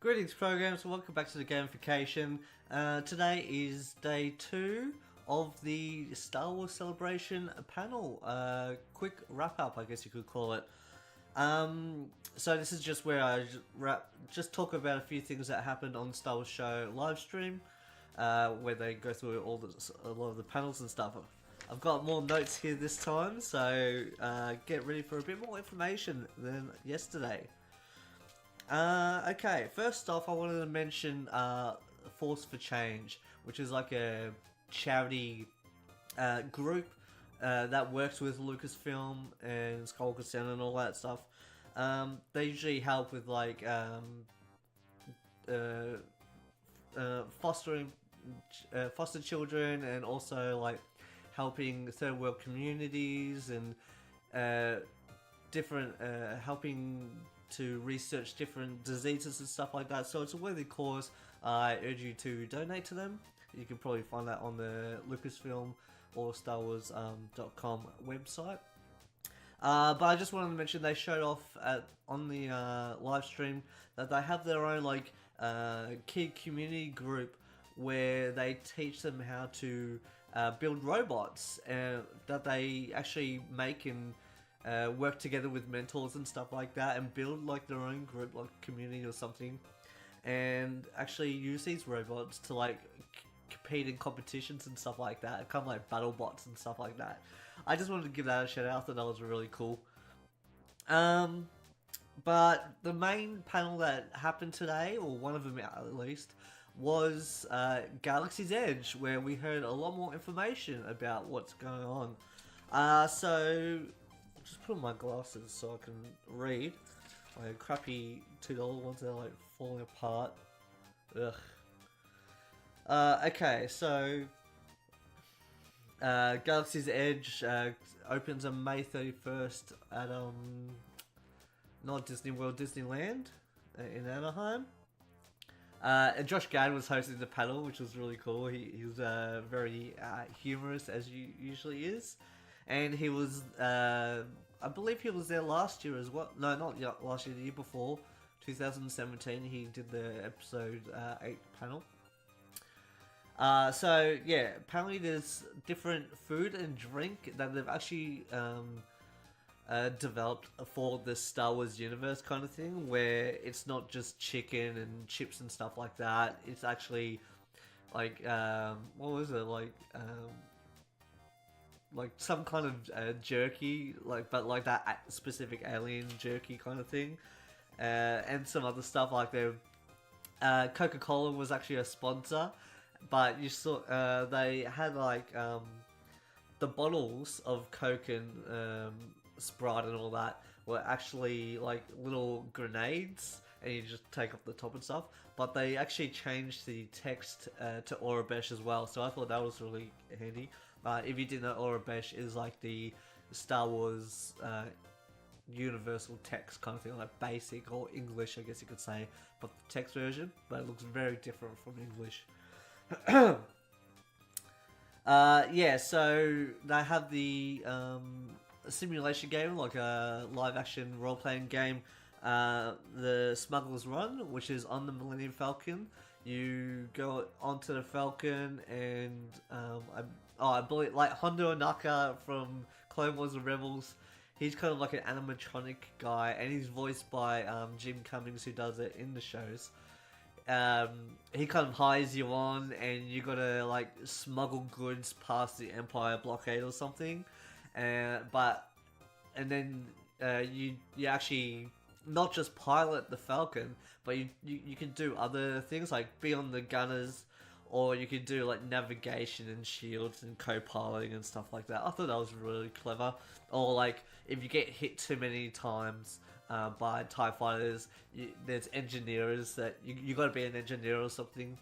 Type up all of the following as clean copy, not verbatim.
Greetings programs, welcome back to the gamification. Today is day 2 of the Star Wars Celebration panel. Quick wrap up, I guess you could call it. So this is just where I just talk about a few things that happened on the Star Wars Show live stream, where they go through a lot of the panels and stuff. I've got more notes here this time, so get ready for a bit more information than yesterday. Okay, first off, I wanted to mention Force for Change, which is like a charity group that works with Lucasfilm and Skywalker Center and all that stuff. They usually help with like fostering foster children, and also like helping third world communities and different helping to research different diseases and stuff like that. So it's a worthy cause. I urge you to donate to them. You can probably find that on the Lucasfilm or StarWars.com website. But I just wanted to mention they showed off on the live stream that they have their own like kid community group where they teach them how to build robots that they actually make and work together with mentors and stuff like that, and build like their own group, like community or something, and actually use these robots to like compete in competitions and stuff like that, kind of like battle bots and stuff like that. I just wanted to give that a shout out. I thought that was really cool. But the main panel that happened today, or one of them at least, was Galaxy's Edge, where we heard a lot more information about what's going on. So just put on my glasses so I can read. My crappy $2 ones that are like falling apart. Ugh. Okay, so Galaxy's Edge opens on May 31st at not Disney World, Disneyland in Anaheim. And Josh Gad was hosting the panel, which was really cool. He was very humorous, as he usually is. And he was, I believe he was there last year as well. No, not last year, the year before, 2017. He did the episode 8 panel. So, yeah, apparently there's different food and drink that they've actually developed for the Star Wars universe kind of thing, where it's not just chicken and chips and stuff like that. It's actually like, what was it, like some kind of jerky, but like that specific alien jerky kind of thing, and some other stuff like their Coca-Cola was actually a sponsor, but you saw they had like the bottles of Coke and Sprite and all that were actually like little grenades, and you just take off the top and stuff. But they actually changed the text to Aurebesh as well, so I thought that was really handy. If you didn't know, Aurebesh is like the Star Wars universal text kind of thing, like basic or English, I guess you could say, but the text version, but it looks very different from English. Yeah, so they have the simulation game, like a live action role playing game, the Smuggler's Run, which is on the Millennium Falcon. You go onto the Falcon, and I believe like Hondo Ohnaka from Clone Wars and Rebels. He's kind of like an animatronic guy, and he's voiced by Jim Cummings, who does it in the shows. He kind of hires you on, and you gotta like smuggle goods past the Empire blockade or something, and then you actually not just pilot the Falcon, but you can do other things like be on the gunners, or you can do like navigation and shields and co-piloting and stuff like that. I thought that was really clever. Or like if you get hit too many times by TIE fighters, there's engineers that you got to be an engineer or something.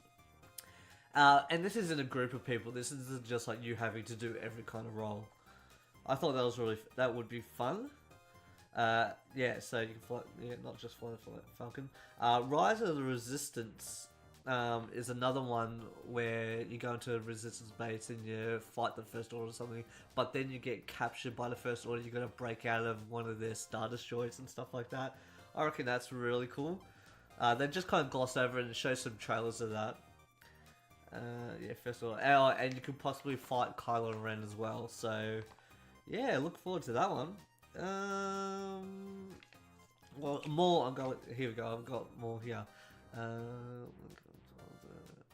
And this isn't a group of people. This isn't just like you having to do every kind of role. I thought that would be fun. Yeah, so you can fly, not just fly the Falcon. Rise of the Resistance is another one where you go into a Resistance base and you fight the First Order or something, but then you get captured by the First Order. You got to break out of one of their Star Destroyers and stuff like that. I reckon that's really cool. They just kind of gloss over it and show some trailers of that. Yeah, first of all, and you could possibly fight Kylo Ren as well. So, yeah, look forward to that one. Well, more. I'm going. Here we go. I've got more here.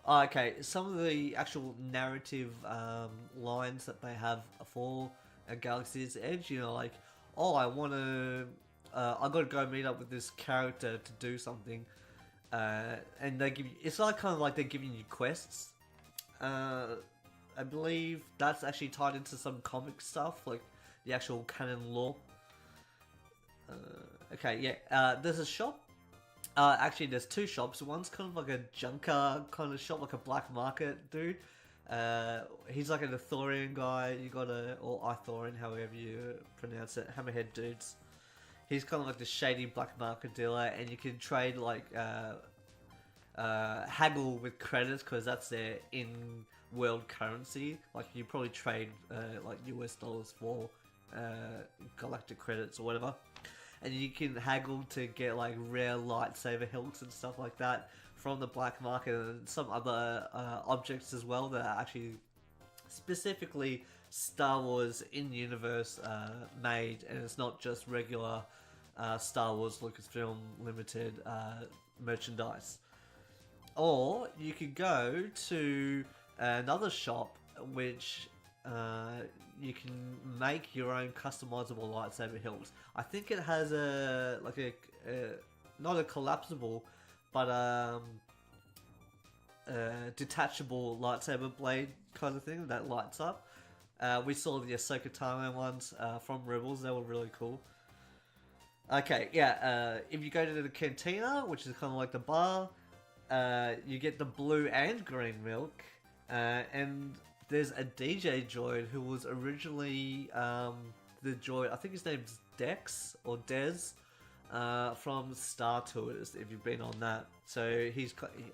Okay, some of the actual narrative lines that they have for a Galaxy's Edge. You know, like, oh, I want to. I got to go meet up with this character to do something. And they give you, it's like kind of like they're giving you quests. I believe that's actually tied into some comic stuff, like the actual canon lore. Okay, yeah. There's a shop. Actually, there's two shops. One's kind of like a junker kind of shop, like a black market dude. He's like an Ithorian guy. You got or Ithorian, however you pronounce it. Hammerhead dudes. He's kind of like the shady black market dealer, and you can trade like haggle with credits because that's their in-world currency. Like you probably trade like US dollars for galactic credits or whatever, and you can haggle to get like rare lightsaber hilts and stuff like that from the black market, and some other objects as well that are actually specifically Star Wars in-universe made, and it's not just regular Star Wars Lucasfilm Limited merchandise. Or you could go to another shop which you can make your own customizable lightsaber hilts. I think it has a like a not a collapsible, but detachable lightsaber blade kind of thing that lights up. We saw the Ahsoka Tano ones from Rebels. They were really cool. Okay, yeah. If you go to the cantina, which is kind of like the bar, you get the blue and green milk, and there's a DJ droid who was originally the droid. I think his name's Dex or Dez from Star Tours. If you've been on that, so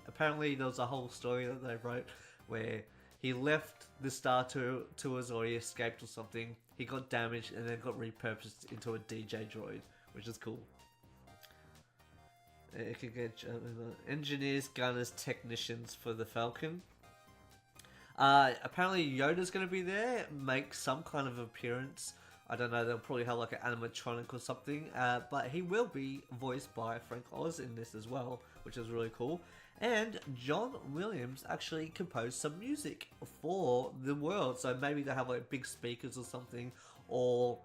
apparently there was a whole story that they wrote where he left the Star Tours or he escaped or something. He got damaged and then got repurposed into a DJ droid, which is cool. It can get engineers, gunners, technicians for the Falcon. Apparently Yoda's going to be there, make some kind of appearance. I don't know, they'll probably have like an animatronic or something. But he will be voiced by Frank Oz in this as well, which is really cool. And John Williams actually composed some music for the world. So maybe they have like big speakers or something, or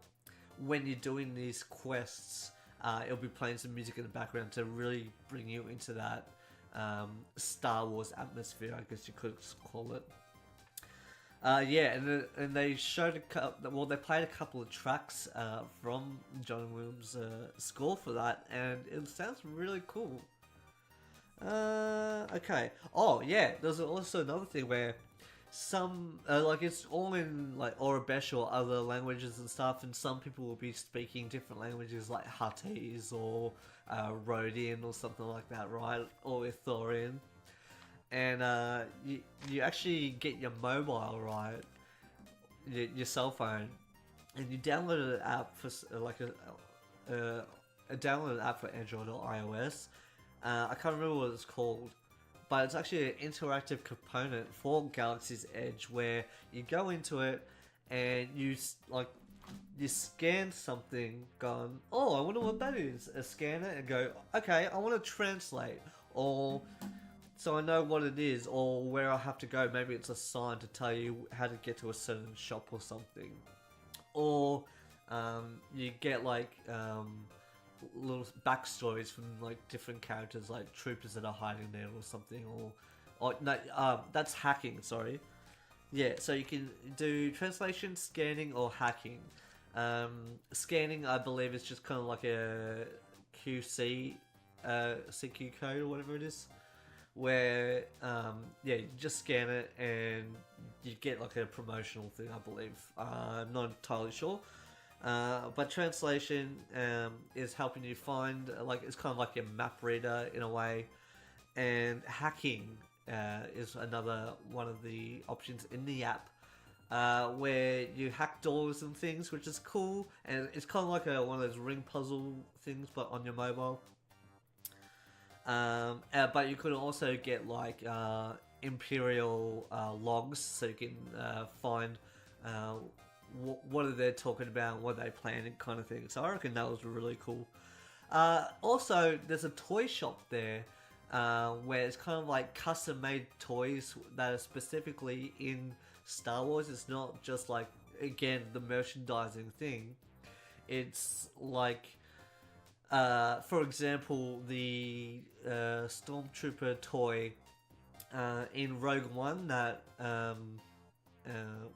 when you're doing these quests, it'll be playing some music in the background to really bring you into that Star Wars atmosphere, I guess you could call it. Yeah, and they showed they played a couple of tracks from John Williams' score for that, and it sounds really cool. Okay. Oh yeah, there's also another thing where some like it's all in like Aurebesh or other languages and stuff, and some people will be speaking different languages like Huttese or Rhodian or something like that, right? Or Ithorian. And you actually get your mobile, right, your cell phone, and you download an app for like download an app for Android or iOS. I can't remember what it's called, but it's actually an interactive component for Galaxy's Edge where you go into it and you scan something, going, oh, I wonder what that is. Scan it and go, okay, I want to translate, or so I know what it is, or where I have to go. Maybe it's a sign to tell you how to get to a certain shop or something. Or you get like little backstories from like different characters, like troopers that are hiding there or something. Or no, that's hacking. Sorry. Yeah, so you can do translation, scanning, or hacking. Scanning, I believe, is just kind of like a CQ code or whatever it is, where yeah, you just scan it and you get like a promotional thing, I believe. I'm not entirely sure. But translation is helping you find, like, it's kind of like your map reader in a way. And hacking is another one of the options in the app, where you hack doors and things, which is cool. And it's kind of like one of those ring puzzle things, but on your mobile. But you could also get like imperial logs, so you can find uh, what are they talking about, what are they planning, kind of thing. So I reckon that was really cool. Also, there's a toy shop there where it's kind of like custom made toys that are specifically in Star Wars. It's not just like, again, the merchandising thing. It's like, for example, the Stormtrooper toy in Rogue One that,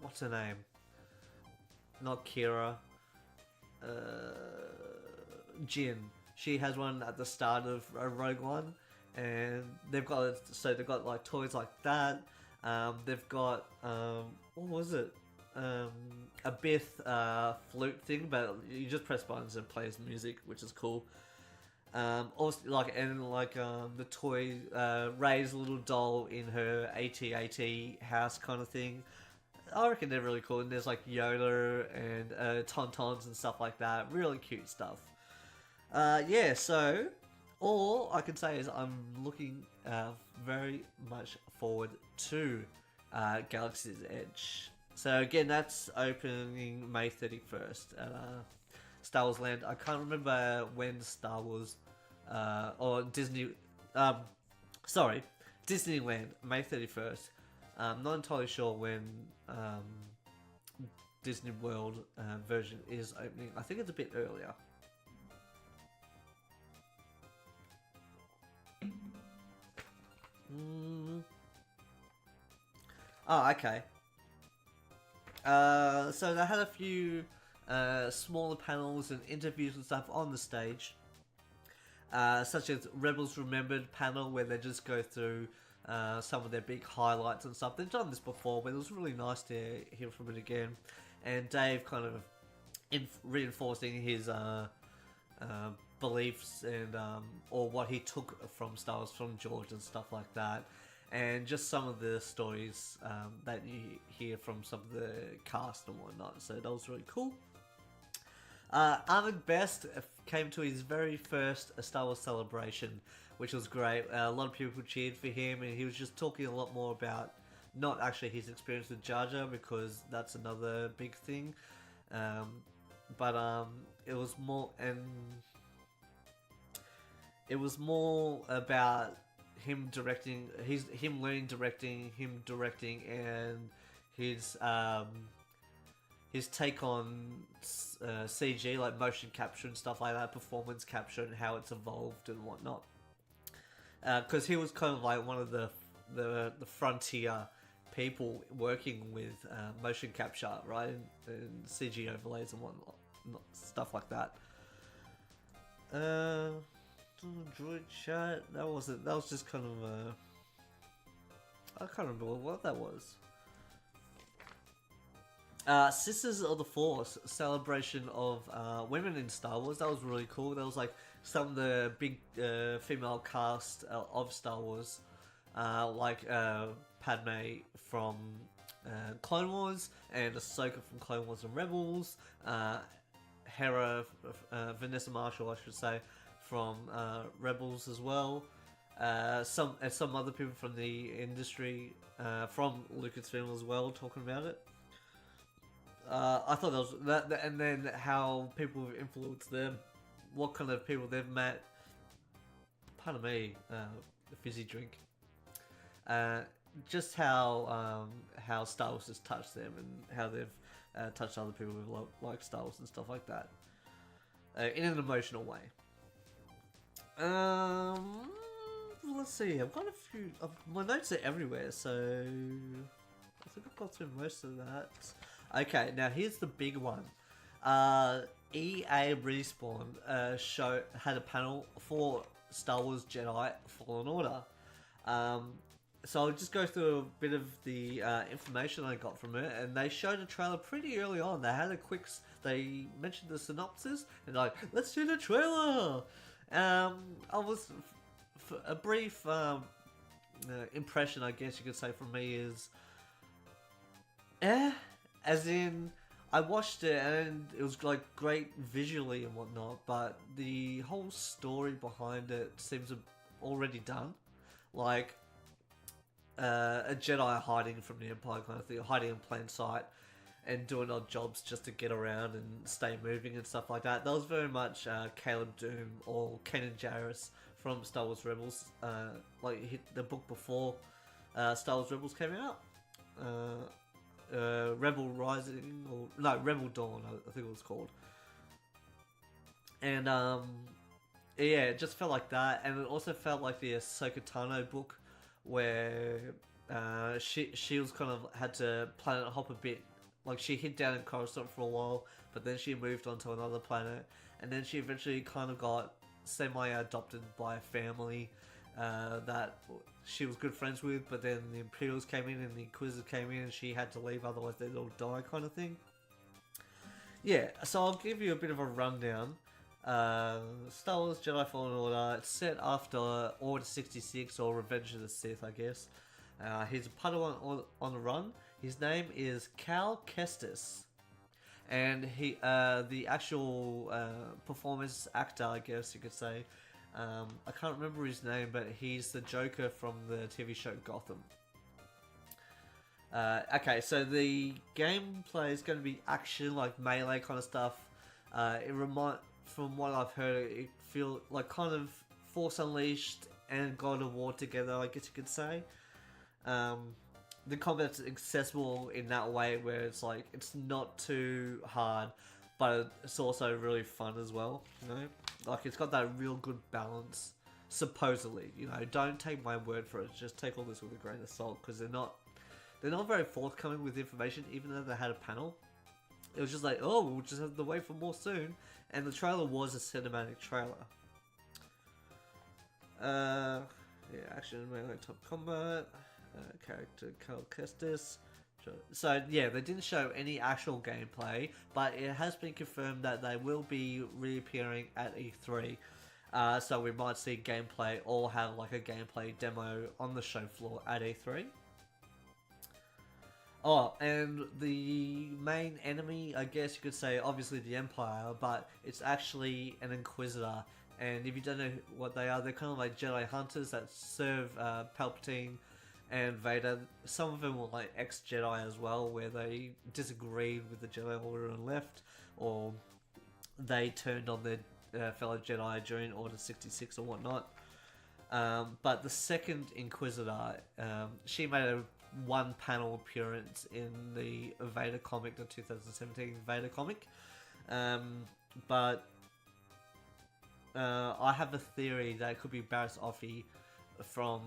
what's her name? Not Kira. Uh, Jin. She has one at the start of Rogue One, and they've got like toys like that. They've got what was it? A Bith flute thing, but you just press buttons and it plays music, which is cool. Also, like, and like the toy Rey's little doll in her AT-AT house kind of thing. I reckon they're really cool, and there's like Yoda and Tauntauns and stuff like that. Really cute stuff. Yeah, so all I can say is I'm looking very much forward to Galaxy's Edge. So again, that's opening May 31st at Star Wars Land. I can't remember when Star Wars or Disney, sorry, Disneyland, May 31st. I'm not entirely sure when Disney World version is opening. I think it's a bit earlier. Oh, okay. So they had a few smaller panels and interviews and stuff on the stage, such as Rebels Remembered panel, where they just go through some of their big highlights and stuff. They've done this before, but it was really nice to hear from it again. And Dave kind of reinforcing his beliefs and or what he took from Star Wars from George and stuff like that. And just some of the stories that you hear from some of the cast and whatnot. So that was really cool. Ahmed Best came to his very first Star Wars celebration, which was great. A lot of people cheered for him, and he was just talking a lot more about not actually his experience with Jar Jar, because that's another big thing. But it was more, and it was more about him directing, him learning directing, and his take on CG, like motion capture and stuff like that, performance capture, and how it's evolved and whatnot. Because he was kind of like one of the frontier people working with motion capture, right, and CG overlays and whatnot, stuff like that. Droid chat. That was just kind of I can't remember what that was. Sisters of the Force celebration of women in Star Wars. That was really cool. That was like some of the big female cast of Star Wars, like Padme from Clone Wars, and Ahsoka from Clone Wars and Rebels. Hera, Vanessa Marshall, I should say, from Rebels as well. Some other people from the industry, from Lucasfilm as well, talking about it. I thought that was that, and then how people have influenced them, what kind of people they've met. Pardon me, the fizzy drink. Just how Star Wars has touched them, and how they've touched other people who like Star Wars and stuff like that, in an emotional way. Let's see. I've got a few. My notes are everywhere, so I think I've got through most of that. Okay, now here's the big one. EA Respawn had a panel for Star Wars Jedi Fallen Order. So I'll just go through a bit of the information I got from it, and they showed a trailer pretty early on. They had they mentioned the synopsis, and like, let's do the trailer. I was a brief impression, I guess you could say, from me is, as in, I watched it and it was like great visually and whatnot, but the whole story behind it seems already done, like a Jedi hiding from the Empire kind of thing, hiding in plain sight, and doing odd jobs just to get around and stay moving and stuff like that. That was very much Caleb Doom or Kanan Jarrus from Star Wars Rebels, like hit the book before Star Wars Rebels came out. Rebel Rising, or no, Rebel Dawn, I think it was called. And yeah, it just felt like that, and it also felt like the Ahsoka Tano book, where she was kind of had to planet hop a bit. Like she hid down in Coruscant for a while, but then she moved on to another planet, and then she eventually kind of got semi-adopted by a family that she was good friends with, but then the Imperials came in and the Inquisitors came in and she had to leave, otherwise they'd all die kind of thing. Yeah, so I'll give you a bit of a rundown. Star Wars Jedi Fallen Order, it's set after Order 66 or Revenge of the Sith, I guess. He's a Padawan on the run. His name is Cal Kestis. And he, the actual performance actor, I guess you could say, I can't remember his name, but he's the Joker from the TV show Gotham. Okay, so the gameplay is going to be action, like melee kind of stuff. From what I've heard, it feels like kind of Force Unleashed and God of War together, I guess you could say. The combat's accessible in that way where it's like, it's not too hard, but it's also really fun as well, you know? Like, it's got that real good balance, supposedly, you know? Don't take my word for it, just take all this with a grain of salt, because they're not very forthcoming with information, even though they had a panel. It was just like, oh, we'll just have to wait for more soon, and the trailer was a cinematic trailer. Yeah, action, melee, top combat, character Cal Kestis. So yeah, they didn't show any actual gameplay, but it has been confirmed that they will be reappearing at E3. So we might see gameplay or have like a gameplay demo on the show floor at E3. Oh, and the main enemy, I guess you could say, obviously the Empire, but it's actually an Inquisitor. And if you don't know what they are, they're kind of like Jedi hunters that serve Palpatine and Vader. Some of them were like ex-Jedi as well, where they disagreed with the Jedi Order and left, or they turned on their fellow Jedi during Order 66 or whatnot. But the second Inquisitor, she made a one-panel appearance in the Vader comic, the 2017 Vader comic. But I have a theory that it could be Barriss Offee from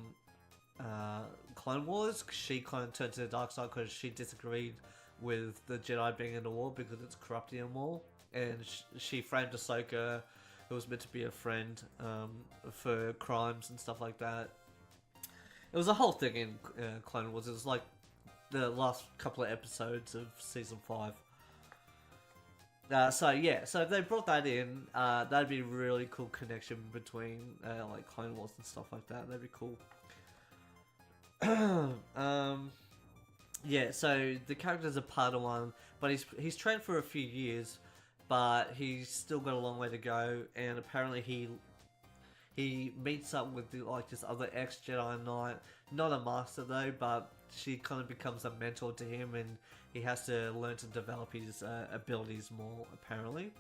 Clone Wars. She kind of turned to the dark side because she disagreed with the Jedi being in the war because it's corrupting them all, and she framed Ahsoka, who was meant to be a friend, for crimes and stuff like that. It was a whole thing in Clone Wars. It was like the last couple of episodes of season 5. So yeah, so if they brought that in, that'd be a really cool connection between like Clone Wars and stuff like that. That'd be cool. Yeah, so the character's a Padawan, but he's trained for a few years, but he's still got a long way to go. And apparently he meets up with like this other ex-Jedi Knight, not a master though, but she kind of becomes a mentor to him, and he has to learn to develop his abilities more, apparently.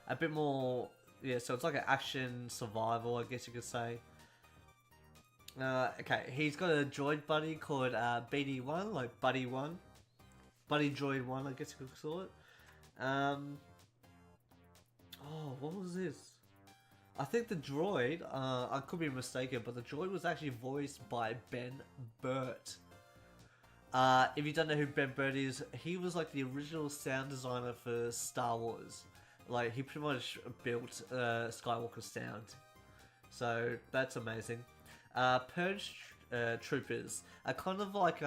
A bit more, yeah, so it's like an action survival, I guess you could say. Okay, he's got a droid buddy called BD1, like Buddy 1. Buddy Droid 1, I guess you could call it. Oh, what was this? I think the droid, I could be mistaken, but the droid was actually voiced by Ben Burtt. If you don't know who Ben Burtt is, he was like the original sound designer for Star Wars. Like, he pretty much built Skywalker's sound. So, that's amazing. Purge troopers are kind of like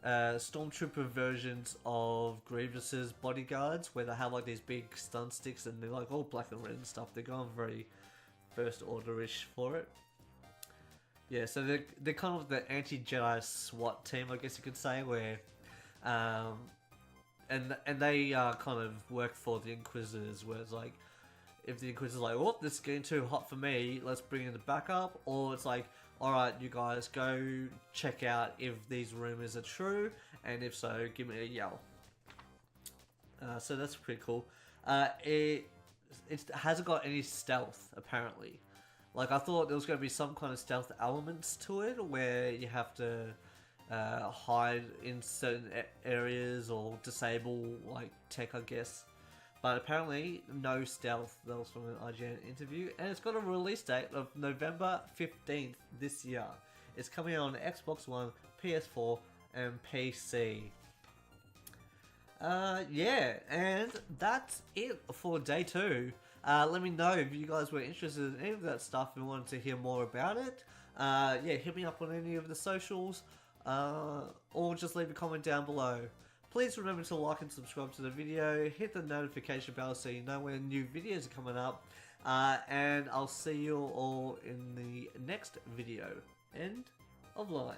stormtrooper versions of Grievous's bodyguards, where they have like these big stun sticks and they're like all black and red and stuff. They're going very First Order-ish for it. Yeah, so they're kind of the anti-Jedi SWAT team, I guess you could say, where and they kind of work for the Inquisitors, where it's like if the Inquisitor's like, oh, this is getting too hot for me, let's bring in the backup, or it's like, alright, you guys go check out if these rumors are true, and if so, give me a yell. So that's pretty cool. It hasn't got any stealth, apparently. Like, I thought there was going to be some kind of stealth elements to it, where you have to hide in certain areas or disable, like, tech, I guess. But apparently, no stealth. That was from an IGN interview. And it's got a release date of November 15th this year. It's coming out on Xbox One, PS4, and PC. Yeah, and that's it for day 2. Let me know if you guys were interested in any of that stuff and wanted to hear more about it. Yeah, hit me up on any of the socials, or just leave a comment down below. Please remember to like and subscribe to the video, hit the notification bell so you know when new videos are coming up, and I'll see you all in the next video. End of line.